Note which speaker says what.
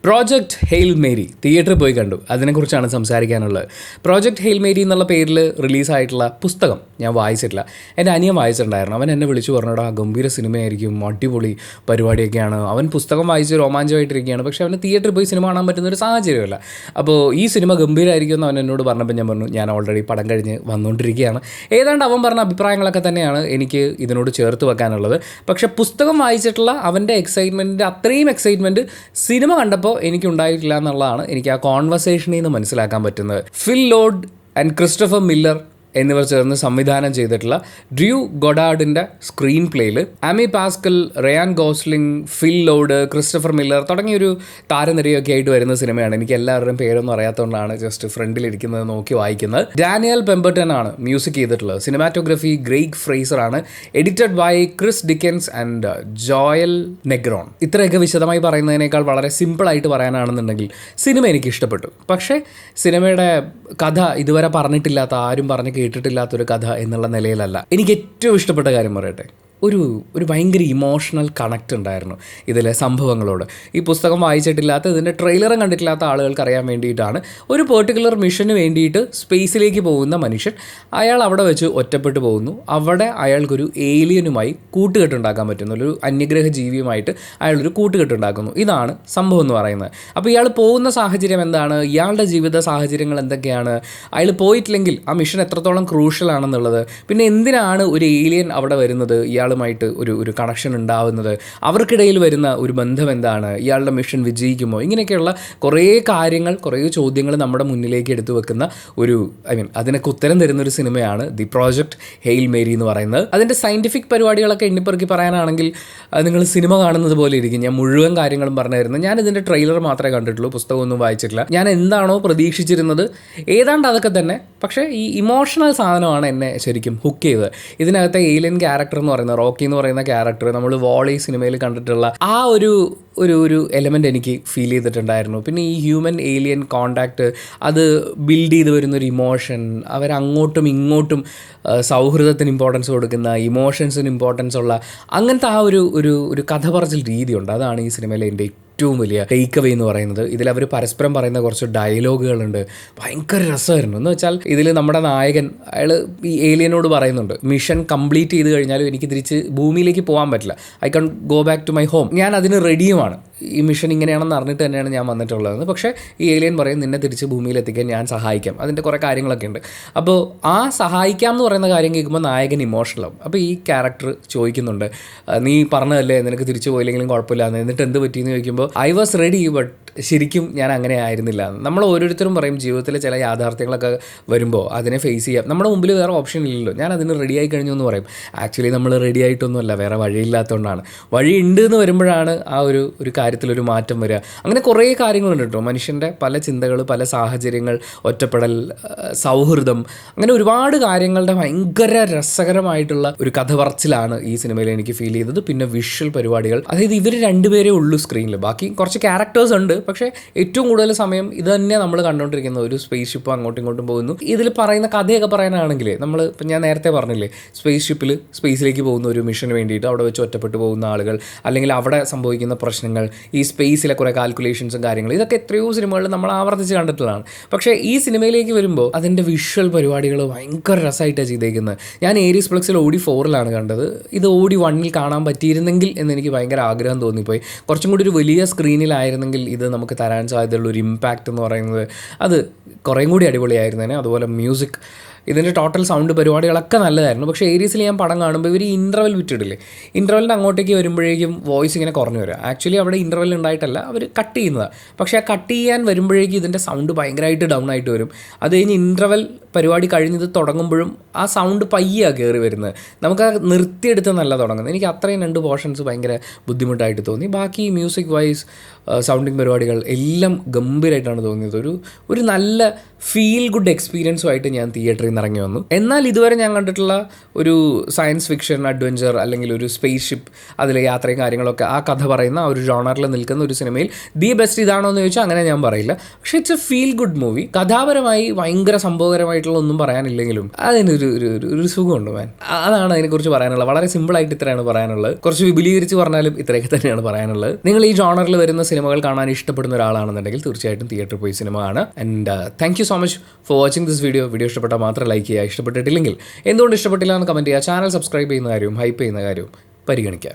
Speaker 1: Project hail Mary തിയേറ്ററിൽ പോയി കണ്ടു. അതിനെക്കുറിച്ചാണ് സംസാരിക്കാനുള്ളത്. പ്രോജക്റ്റ് ഹെയിൽ മേരി എന്നുള്ള പേരിൽ റിലീസായിട്ടുള്ള പുസ്തകം ഞാൻ വായിച്ചിട്ടില്ല. എൻ്റെ അനിയൻ വായിച്ചിട്ടുണ്ടായിരുന്നു. അവൻ എന്നെ വിളിച്ചു പറഞ്ഞോടാ ഗംഭീര സിനിമയായിരിക്കും, അടിപൊളി പരിപാടിയൊക്കെയാണ്. അവൻ പുസ്തകം വായിച്ച് രോമാഞ്ചമായിട്ടിരിക്കുകയാണ്. പക്ഷേ അവന് തിയേറ്ററിൽ പോയി സിനിമ കാണാൻ പറ്റുന്ന ഒരു സാഹചര്യമല്ല. അപ്പോൾ ഈ സിനിമ ഗംഭീരമായിരിക്കും എന്ന് അവൻ എന്നോട് പറഞ്ഞപ്പോൾ ഞാൻ പറഞ്ഞു ഞാൻ ഓൾറെഡി പടം കഴിഞ്ഞ് വന്നുകൊണ്ടിരിക്കുകയാണ്. ഏതാണ്ട് അവൻ പറഞ്ഞ അഭിപ്രായങ്ങളൊക്കെ തന്നെയാണ് എനിക്ക് ഇതിനോട് ചേർത്ത് വെക്കാനുള്ളത്. പക്ഷേ പുസ്തകം വായിച്ചിട്ടുള്ള അവൻ്റെ എക്സൈറ്റ്മെൻറ്റിൻ്റെ അത്രയും എക്സൈറ്റ്മെൻറ്റ് സിനിമ കണ്ടപ്പോൾ എനിക്കുണ്ടായിട്ടില്ല എന്നുള്ളതാണ് എനിക്ക് ആ കോൺവെർസേഷനിൽ നിന്ന് മനസ്സിലാക്കാൻ പറ്റുന്നത്. Phil Lord and Christopher Miller എന്നിവർ ചേർന്ന് സംവിധാനം ചെയ്തിട്ടുള്ള ഡ്രൂ ഗൊഡാർഡിൻ്റെ സ്ക്രീൻ പ്ലേയിൽ Amy Pascal, Ryan Gosling, Phil Lord, Christopher Miller തുടങ്ങിയൊരു താരനിരയൊക്കെ ആയിട്ട് വരുന്ന സിനിമയാണ്. എനിക്ക് എല്ലാവരുടെയും പേരൊന്നും അറിയാത്തതുകൊണ്ടാണ് ജസ്റ്റ് ഫ്രണ്ടിലിരിക്കുന്നത് നോക്കി വായിക്കുന്നത്. ഡാനിയൽ പെമ്പർട്ടൺ ആണ് മ്യൂസിക് ചെയ്തിട്ടുള്ളത്. സിനിമാറ്റോഗ്രഫി ഗ്രേഗ് ഫ്രേസർ ആണ്. Edited by Chris Dickens and Joel Negron. ഇത്രയൊക്കെ വിശദമായി പറയുന്നതിനേക്കാൾ വളരെ സിമ്പിളായിട്ട് പറയാനാണെന്നുണ്ടെങ്കിൽ സിനിമ എനിക്ക് ഇഷ്ടപ്പെട്ടു. പക്ഷേ സിനിമയുടെ കഥ ഇതുവരെ പറഞ്ഞിട്ടില്ലാത്ത, ആരും പറഞ്ഞ് കേട്ടിട്ടില്ലാത്തൊരു കഥ എന്നുള്ള നിലയിലല്ല. എനിക്ക് ഏറ്റവും ഇഷ്ടപ്പെട്ട കാര്യം പറയട്ടെ, ഒരു ഭയങ്കര ഇമോഷണൽ കണക്റ്റ് ഉണ്ടായിരുന്നു ഇതിലെ സംഭവങ്ങളോട്. ഈ പുസ്തകം വായിച്ചിട്ടില്ലാത്ത, ഇതിൻ്റെ ട്രെയിലറും കണ്ടിട്ടില്ലാത്ത ആളുകൾക്ക് അറിയാൻ വേണ്ടിയിട്ടാണ്. ഒരു പെർട്ടിക്കുലർ മിഷന് വേണ്ടിയിട്ട് സ്പേസിലേക്ക് പോകുന്ന മനുഷ്യൻ, അയാൾ അവിടെ വെച്ച് ഒറ്റപ്പെട്ടു പോകുന്നു. അവിടെ അയാൾക്കൊരു ഏലിയനുമായി കൂട്ടുകെട്ടുണ്ടാക്കാൻ പറ്റുന്നു. ഒരു അന്യഗ്രഹ ജീവിയുമായിട്ട് അയാളൊരു കൂട്ടുകെട്ടുണ്ടാക്കുന്നു. ഇതാണ് സംഭവം എന്ന് പറയുന്നത്. അപ്പോൾ ഇയാൾ പോകുന്ന സാഹചര്യം എന്താണ്, ഇയാളുടെ ജീവിത സാഹചര്യങ്ങൾ എന്തൊക്കെയാണ്, അയാൾ പോയിട്ടില്ലെങ്കിൽ ആ മിഷൻ എത്രത്തോളം ക്രൂഷ്യലാണെന്നുള്ളത്, പിന്നെ എന്തിനാണ് ഒരു ഏലിയൻ അവിടെ വരുന്നത്, ഇയാളുമായിട്ട് ഒരു കണക്ഷൻ ഉണ്ടാവുന്നത്, അവർക്കിടയിൽ വരുന്ന ഒരു ബന്ധം എന്താണ്, ഇയാളുടെ മിഷൻ വിജയിക്കുമോ, ഇങ്ങനെയൊക്കെയുള്ള കുറേ കാര്യങ്ങൾ, കുറേ ചോദ്യങ്ങൾ നമ്മുടെ മുന്നിലേക്ക് എടുത്തു വെക്കുന്ന അതിനൊക്കെ ഉത്തരം തരുന്നൊരു സിനിമയാണ് ദി പ്രോജക്റ്റ് ഹെയിൽ മേരി എന്ന് പറയുന്നത്. അതിൻ്റെ സയൻറ്റിഫിക് പരിപാടികളൊക്കെ എണ്ണിപ്പെറുക്കി പറയാനാണെങ്കിൽ നിങ്ങൾ സിനിമ കാണുന്നത് പോലെ ഇരിക്കും. ഞാൻ മുഴുവൻ കാര്യങ്ങളും പറഞ്ഞായിരുന്നു. ഞാൻ ഇതിൻ്റെ ട്രെയിലർ മാത്രമേ കണ്ടിട്ടുള്ളൂ, പുസ്തകമൊന്നും വായിച്ചിട്ടില്ല. ഞാൻ എന്താണോ പ്രതീക്ഷിച്ചിരുന്നത് ഏതാണ്ട് അതൊക്കെ തന്നെ. പക്ഷേ ഈ ഇമോഷണൽ സാധനമാണ് എന്നെ ശരിക്കും ഹുക്ക് ചെയ്തത്. ഇതിനകത്തെ ഏലിയൻ ക്യാരക്ടർ എന്ന് പറയുന്നത്, റോക്കി എന്ന് പറയുന്ന ക്യാരക്ടർ, നമ്മൾ വോളി സിനിമയിൽ കണ്ടിട്ടുള്ള ആ ഒരു എലമെൻ്റ് എനിക്ക് ഫീൽ ചെയ്തിട്ടുണ്ടായിരുന്നു. പിന്നെ ഈ ഹ്യൂമൻ ഏലിയൻ കോണ്ടാക്ട്, അത് ബിൽഡ് ചെയ്ത് വരുന്നൊരു ഇമോഷൻ, അവരങ്ങോട്ടും ഇങ്ങോട്ടും സൗഹൃദത്തിന് ഇമ്പോർട്ടൻസ് കൊടുക്കുന്ന, ഇമോഷൻസിന് ഇമ്പോർട്ടൻസ് ഉള്ള അങ്ങനത്തെ ആ ഒരു കഥ പറച്ചിൽ രീതിയുണ്ട്. അതാണ് ഈ സിനിമയിലെ എൻ്റെ ഏറ്റവും വലിയ ടേക്ക് അവേ എന്ന് പറയുന്നത്. ഇതിലവർ പരസ്പരം പറയുന്ന കുറച്ച് ഡയലോഗുകളുണ്ട്, ഭയങ്കര രസമായിരുന്നു. എന്ന് വെച്ചാൽ ഇതിൽ നമ്മുടെ നായകൻ അയാൾ ഈ ഏലിയനോട് പറയുന്നുണ്ട്, മിഷൻ കംപ്ലീറ്റ് ചെയ്ത് കഴിഞ്ഞാലും എനിക്ക് തിരിച്ച് ഭൂമിയിലേക്ക് പോകാൻ പറ്റില്ല, I can go back to my home, ഞാൻ അതിന് റെഡിയുമാണ്, ഈ മിഷൻ ഇങ്ങനെയാണെന്ന് അറിഞ്ഞിട്ട് തന്നെയാണ് ഞാൻ വന്നിട്ടുള്ളതെന്ന്. പക്ഷേ ഈ ഏലിയൻ പറയും നിന്നെ തിരിച്ച് ഭൂമിയിലെത്തിക്കാൻ ഞാൻ സഹായിക്കാം, അതിൻ്റെ കുറേ കാര്യങ്ങളൊക്കെ ഉണ്ട്. അപ്പോൾ ആ സഹായിക്കാം എന്ന് പറയുന്ന കാര്യം കേൾക്കുമ്പോൾ നായകൻ ഇമോഷണലാവും. അപ്പോൾ ഈ ക്യാരക്ടർ ചോദിക്കുന്നുണ്ട്, നീ പറഞ്ഞതല്ലേ നിനക്ക് തിരിച്ചു പോയില്ലെങ്കിലും കുഴപ്പമില്ല, എന്നിട്ട് എന്ത് പറ്റിയെന്ന് ചോദിക്കുമ്പോൾ ഐ വാസ് റെഡി, ബട്ട് ശരിക്കും ഞാൻ അങ്ങനെ ആയിരുന്നില്ല. നമ്മൾ ഓരോരുത്തരും പറയും ജീവിതത്തിലെ ചില യാഥാർത്ഥ്യങ്ങളൊക്കെ വരുമ്പോൾ അതിനെ ഫേസ് ചെയ്യാം, നമ്മുടെ മുമ്പിൽ വേറെ ഓപ്ഷൻ ഇല്ലല്ലോ, ഞാൻ അതിന് റെഡി ആയി കഴിഞ്ഞു എന്ന് പറയും. ആക്ച്വലി നമ്മൾ റെഡി ആയിട്ടൊന്നുമല്ല, വേറെ വഴിയില്ലാത്തതുകൊണ്ടാണ്. വഴി ഉണ്ട് എന്ന് വരുമ്പോഴാണ് ആ ഒരു കാര്യത്തിലൊരു മാറ്റം വരിക. അങ്ങനെ കുറേ കാര്യങ്ങളുണ്ട് കേട്ടോ. മനുഷ്യൻ്റെ പല ചിന്തകൾ, പല സാഹചര്യങ്ങൾ, ഒറ്റപ്പെടൽ, സൗഹൃദം, അങ്ങനെ ഒരുപാട് കാര്യങ്ങളുടെ ഭയങ്കര രസകരമായിട്ടുള്ള ഒരു കഥ പറച്ചിലാണ് ഈ സിനിമയിൽ എനിക്ക് ഫീൽ ചെയ്തത്. പിന്നെ വിഷ്വൽ പരിപാടികൾ, അതായത് ഇവർ രണ്ടുപേരേ ഉള്ളൂ സ്ക്രീനിൽ, ബാക്കി കുറച്ച് ക്യാരക്ടേഴ്സ് ഉണ്ട്. പക്ഷേ ഏറ്റവും കൂടുതൽ സമയം ഇത് തന്നെ നമ്മൾ കണ്ടുകൊണ്ടിരിക്കുന്നത്, ഒരു സ്പേസ് ഷിപ്പ് അങ്ങോട്ടും ഇങ്ങോട്ടും പോകുന്നു. ഇതിൽ പറയുന്ന കഥയൊക്കെ പറയാനാണെങ്കിൽ നമ്മൾ ഇപ്പം ഞാൻ നേരത്തെ പറഞ്ഞില്ലേ, സ്പേസ് ഷിപ്പിൽ സ്പേസിലേക്ക് പോകുന്ന ഒരു മിഷന് വേണ്ടിയിട്ട് അവിടെ വെച്ച് ഒറ്റപ്പെട്ടു പോകുന്ന ആളുകൾ, അല്ലെങ്കിൽ അവിടെ സംഭവിക്കുന്ന പ്രശ്നങ്ങൾ, ഈ സ്പേസിലെ കുറേ കാൽക്കുലേഷൻസും കാര്യങ്ങളും, ഇതൊക്കെ എത്രയോ സിനിമകളിൽ നമ്മൾ ആവർത്തിച്ച് കണ്ടിട്ടുള്ളതാണ്. പക്ഷേ ഈ സിനിമയിലേക്ക് വരുമ്പോൾ അതിൻ്റെ വിഷ്വൽ പരിപാടികൾ ഭയങ്കര രസമായിട്ടാണ് ചെയ്തേക്കുന്നത്. ഞാൻ ഏരീസ് പ്ലക്സിൽ ഓഡി 4-ലാണ് കണ്ടത്. ഇത് ഓഡി 1-ൽ കാണാൻ പറ്റിയിരുന്നെങ്കിൽ എന്നെനിക്ക് ഭയങ്കര ആഗ്രഹം തോന്നിപ്പോയി. കുറച്ചും കൂടി ഒരു വലിയ സ്ക്രീനിലായിരുന്നെങ്കിൽ ഇത് നമുക്ക് തരാൻ സാധ്യതയുള്ള ഒരു ഇമ്പാക്റ്റ് എന്ന് പറയുന്നത് അത് കുറേയും കൂടി അടിപൊളിയായിരുന്നേനെ. അതുപോലെ മ്യൂസിക്, ഇതിൻ്റെ ടോട്ടൽ സൗണ്ട് പരിപാടികളൊക്കെ നല്ലതായിരുന്നു. പക്ഷേ ഏരീസിൽ ഞാൻ പടം കാണുമ്പോൾ ഇവർ ഇൻ്റർവെൽ വിട്ടിടില്ലേ, ഇൻ്റർവെലിൻ്റെ അങ്ങോട്ടേക്ക് വരുമ്പോഴേക്കും വോയിസ് ഇങ്ങനെ കുറഞ്ഞു വരിക. ആക്ച്വലി അവിടെ ഇൻ്റർവെൽ ഉണ്ടായിട്ടല്ല, അവർ കട്ട് ചെയ്യുന്നതാണ്. പക്ഷേ ആ കട്ട് ചെയ്യാൻ വരുമ്പോഴേക്കും ഇതിൻ്റെ സൗണ്ട് ഭയങ്കരമായിട്ട് ഡൗൺ ആയിട്ട് വരും. അത് കഴിഞ്ഞ് ഇൻ്റർവെൽ പരിപാടി കഴിഞ്ഞത് തുടങ്ങുമ്പോഴും ആ സൗണ്ട് പയ്യാണ് കയറി വരുന്നത്. നമുക്ക് ആ നിർത്തിയെടുത്ത് നല്ല തുടങ്ങുന്നത്. എനിക്ക് അത്രയും 2 പോർഷൻസ് ഭയങ്കര ബുദ്ധിമുട്ടായിട്ട് തോന്നി. ബാക്കി മ്യൂസിക് വൈസ്, സൗണ്ടിങ് പരിപാടികൾ എല്ലാം ഗംഭീരമായിട്ടാണ് തോന്നിയത്. ഒരു നല്ല ഫീൽ ഗുഡ് എക്സ്പീരിയൻസുമായിട്ട് ഞാൻ തിയേറ്ററിൽ നിന്ന് ഇറങ്ങി വന്നു. എന്നാൽ ഇതുവരെ ഞാൻ കണ്ടിട്ടുള്ള ഒരു സയൻസ് ഫിക്ഷൻ, അഡ്വഞ്ചർ, അല്ലെങ്കിൽ ഒരു സ്പേസ് ഷിപ്പ്, അതിലെ യാത്രയും കാര്യങ്ങളൊക്കെ ആ കഥ പറയുന്ന ആ ഒരു ജോണറിൽ നിൽക്കുന്ന ഒരു സിനിമയിൽ ദി ബെസ്റ്റ് ഇതാണോ എന്ന് ചോദിച്ചാൽ അങ്ങനെ ഞാൻ പറയില്ല. പക്ഷേ it's a feel good movie. കഥാപരമായി ഭയങ്കര സംഭവകരമായിട്ടുള്ള ആയിട്ടുള്ള ഒന്നും പറയാനില്ലെങ്കിലും അതിനൊരു സുഖമുണ്ട് മാൻ. അതാണ് അതിനെക്കുറിച്ച് പറയാനുള്ളത്. വളരെ സിമ്പിളായിട്ട് ഇത്രയാണ് പറയാനുള്ളത്. കുറച്ച് വിപുലീകരിച്ച് പറഞ്ഞാലും ഇത്രയൊക്കെ തന്നെയാണ് പറയാനുള്ളത്. നിങ്ങൾ ഈ ജോണറിൽ വരുന്ന സിനിമകൾ കാണാൻ ഇഷ്ടപ്പെടുന്ന ഒരാളാണെന്നുണ്ടെങ്കിൽ തീർച്ചയായിട്ടും തിയേറ്ററിൽ പോയി സിനിമ കാണുക. And thank you so much for watching this video. Video ഇഷ്ടപ്പെട്ടാൽ മാത്രം ലൈക്ക് ചെയ്യുക. ഇഷ്ടപ്പെട്ടിട്ടില്ലെങ്കിൽ എന്തുകൊണ്ട് ഇഷ്ടപ്പെട്ടില്ല എന്ന് കമൻറ്റ് ചെയ്യുക. ചാനൽ സബ്സ്ക്രൈബ് ചെയ്യുന്ന കാര്യവും ഹൈപ്പ് ചെയ്യുന്ന കാര്യവും പരിഗണിക്കുക.